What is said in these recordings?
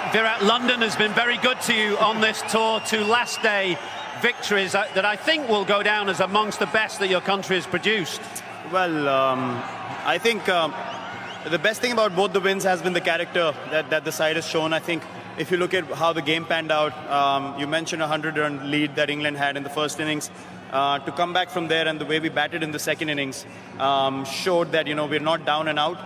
Virat, London has been very good to you on this tour. 2 last day victories that I think will go down as amongst the best that your country has produced. Well, I think the best thing about both the wins has been the character that the side has shown. I think if you look at how the game panned out, you mentioned a 100-run lead that England had in the first innings. To come back from there and the way we batted in the second innings showed that, we're not down and out.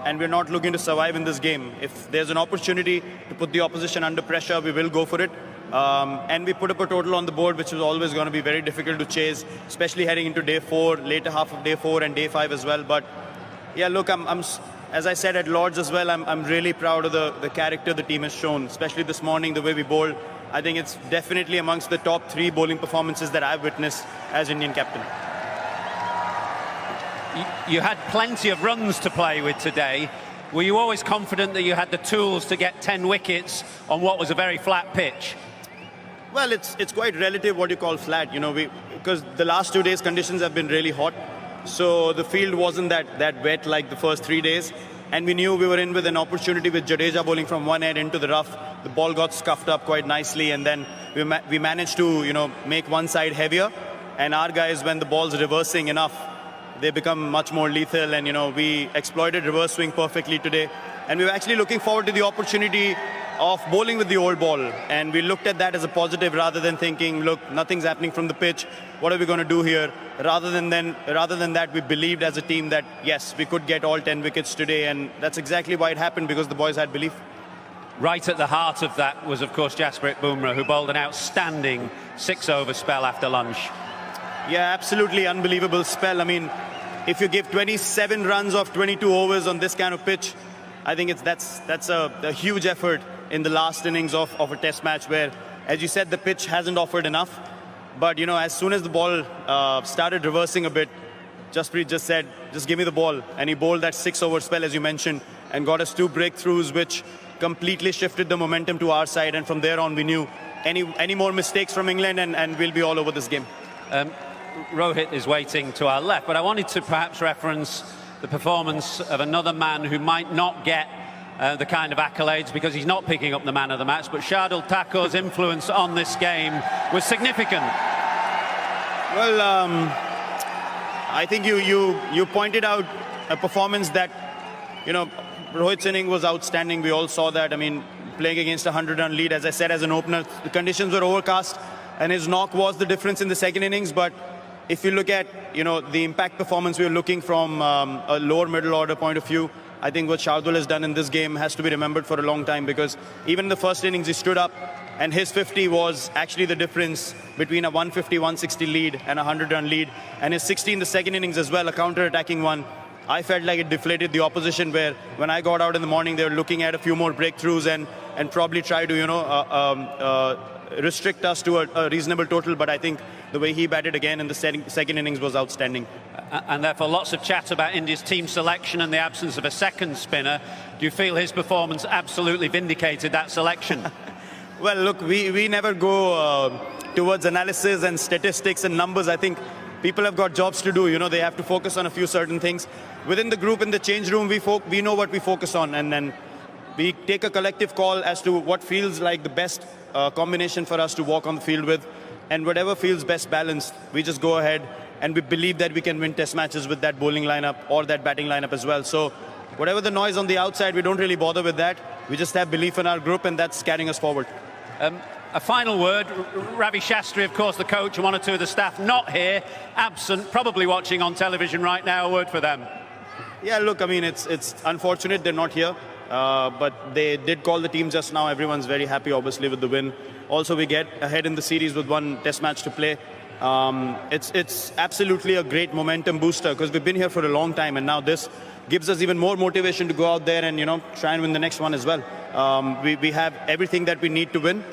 And we're not looking to survive in this game. If there's an opportunity to put the opposition under pressure, we will go for it. And we put up a total on the board, which was always going to be very difficult to chase, especially heading into day 4, later half of day 4 and day 5 as well. But yeah, look, as I said at Lord's as well, I'm really proud of the character the team has shown, especially this morning, the way we bowled. I think it's definitely amongst the top 3 bowling performances that I've witnessed as Indian captain. You had plenty of runs to play with today. Were you always confident that you had the tools to get 10 wickets on what was a very flat pitch? Well, it's quite relative what you call flat, because the last 2 days conditions have been really hot. So the field wasn't that wet like the first 3 days. And we knew we were in with an opportunity with Jadeja bowling from one end into the rough. The ball got scuffed up quite nicely, and then we managed to, make one side heavier. And our guys, when the ball's reversing enough, they become much more lethal, and we exploited reverse swing perfectly today. And we were actually looking forward to the opportunity of bowling with the old ball, and we looked at that as a positive rather than thinking, look, nothing's happening from the pitch, what are we going to do here? Rather than that, we believed as a team that yes, we could get all 10 wickets today, and that's exactly why it happened, because the boys had belief. Right at the heart of that was, of course, Jasprit Bumrah, who bowled an outstanding 6-over spell after lunch. Yeah, absolutely unbelievable spell. I mean, if you give 27 runs of 22 overs on this kind of pitch, I think that's a huge effort in the last innings of a test match where, as you said, the pitch hasn't offered enough. But, as soon as the ball started reversing a bit, Jasprit just said, just give me the ball. And he bowled that 6-over spell, as you mentioned, and got us 2 breakthroughs, which completely shifted the momentum to our side. And from there on, we knew any more mistakes from England and we'll be all over this game. Rohit is waiting to our left, but I wanted to perhaps reference the performance of another man who might not get the kind of accolades because he's not picking up the man of the match, but Shardul Thakur's influence on this game was significant. Well, I think you pointed out a performance that, Rohit's inning was outstanding. We all saw that. I mean, playing against a 100-run lead, as I said, as an opener, the conditions were overcast, and his knock was the difference in the second innings. But if you look at, the impact performance we were looking from a lower middle order point of view, I think what Shardul has done in this game has to be remembered for a long time, because even in the first innings he stood up, and his 50 was actually the difference between a 150-160 lead and a 100-run lead. And his 60 in the second innings as well, a counter-attacking one. I felt like it deflated the opposition, where when I got out in the morning, they were looking at a few more breakthroughs and probably try to, restrict us to a reasonable total. But I think the way he batted again in the second innings was outstanding. And therefore lots of chat about India's team selection and the absence of a second spinner. Do you feel his performance absolutely vindicated that selection? Well, look, we never go towards analysis and statistics and numbers. I think people have got jobs to do. They have to focus on a few certain things. Within the group, in the change room, we know what we focus on, and then we take a collective call as to what feels like the best combination for us to walk on the field with, and whatever feels best balanced, we just go ahead, and we believe that we can win test matches with that bowling lineup or that batting lineup as well. So whatever the noise on the outside, we don't really bother with that. We just have belief in our group, and that's carrying us forward. A final word. Ravi Shastri, of course, the coach, and 1 or 2 of the staff not here, absent, probably watching on television right now. A word for them. Yeah, look, I mean, it's unfortunate they're not here, but they did call the team just now. Everyone's very happy, obviously, with the win. Also, we get ahead in the series with 1 test match to play. It's absolutely a great momentum booster, because we've been here for a long time, and now this gives us even more motivation to go out there and try and win the next one as well. We have everything that we need to win.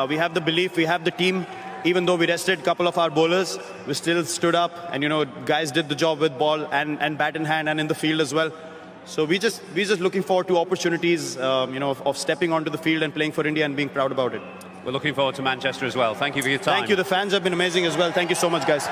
We have the belief, we have the team. Even though we rested a couple of our bowlers, we still stood up, and guys did the job with ball and bat in hand and in the field as well. So we just looking forward to opportunities, of stepping onto the field and playing for India and being proud about it. We're looking forward to Manchester as well. Thank you for your time. Thank you. The fans have been amazing as well. Thank you so much, guys.